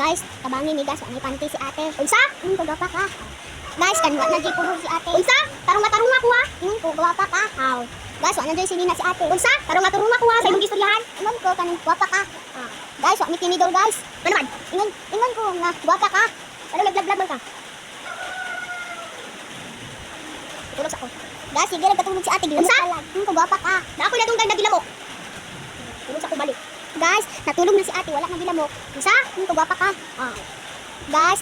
Guys, tabangin ni guys, may panty si ate. Unsa? Ko gapa ka. Guys, kanwa na di puro si ate. Unsa? Tarong ako ha. Ko gapa ka. How? Guys, wa na dyan sinina si ate. Unsa? Tarong ako ha sa imong istoryahan. Ingon ko kaning gwapa ka. Guys, wa mi tinidor guys. Ano man? Ingon ko nga gwapa ka. Pero naglablab man ka. Tulog sa ko. Guys, sige nagkatulog si ate. Unsa? Ko gwapa ka. Na ako na dunggan na gilamok. Tulog sa ko balik. Guys, natulog na si ate, wala na gilamok. Unsa? Ko gwapa ka. Guys,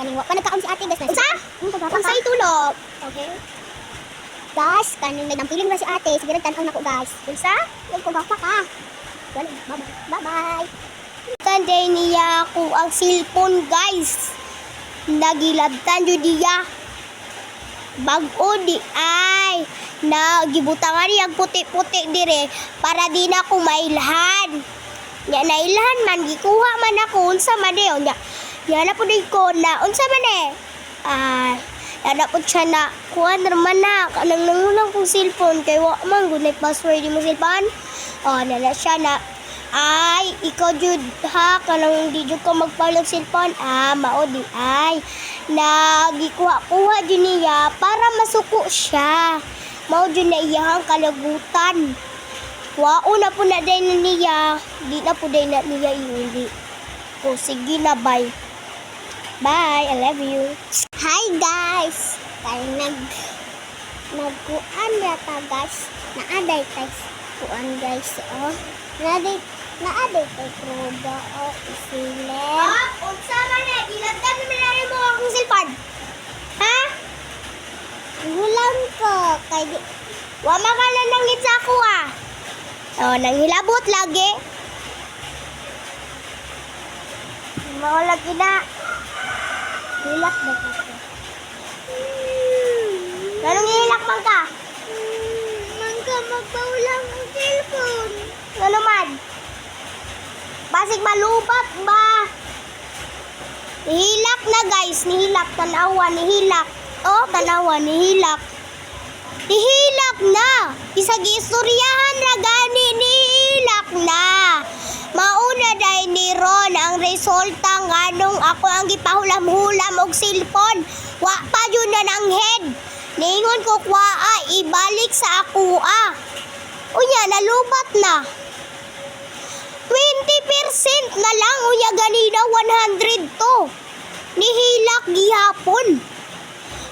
kaning wa pa nagkaon si ate guys. Unsa? Unsa itulog? Okay. Guys, kaning nagdampiling na si ate, sige tan-aw nako guys. Unsa? Ko gwapa ka. Bye-bye. Kanday niya ako ang cellphone guys. Nagilabtan jud diya. Bag-o di ay nagibutangan niya puti-puti dire para di na ako mailhan. Nya nailhan man gikuha man ako unsa man de nya. Yana pud ko na unsa man yana pud siya na kuha naman na kanang nangulang kong cellphone kay wa man gud password mo cellphone. Nala siya na ay ikaw jud ha kanang di jud ka magpalag cellphone mao di ay nagikuha-kuha jud niya para masuko siya. Mao jud na iyang kalagutan. Wao na po na din niya. Di na po din na niya iuli. O sige na, bye. Bye, I love you. Hi guys. Kaya nagkuan yata guys. Naaday guys. Kuan guys. Naaday kay Kroga. Isilen. Unsa man eh. Ilagdan naman na mo akong cellphone. Ha? Hulang ko. Kaya wama ka na nangit sa ako nanghilabot lagi. Mawalagi na. Hilak na ka. Anong hilak man ka? Mangka magpaulang ang cellphone. Ano man? Basig malubat ba? Nihilak na guys. Nihilak. Tanawa. Nihilak. Tanawa. Nihilak. Nihilak na. Isag-istoryahan na gani. Nihilak na. Mauna dahil ni Ron ang resulta nganong ako ang gipahulam-hulam og cellphone. Wa pa yun na ng head. Ningon ko ibalik sa ako Unya, nalubat na. 20% na lang. Unya, ganina 100 to. Nihilak gihapon.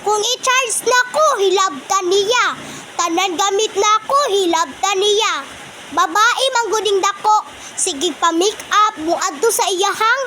Kung i-charge na ko, hilabtan niya. Tanan gamit na ko, hilabtan niya. Babae mangguding dako. Sige pa make up mo adto sa iyahang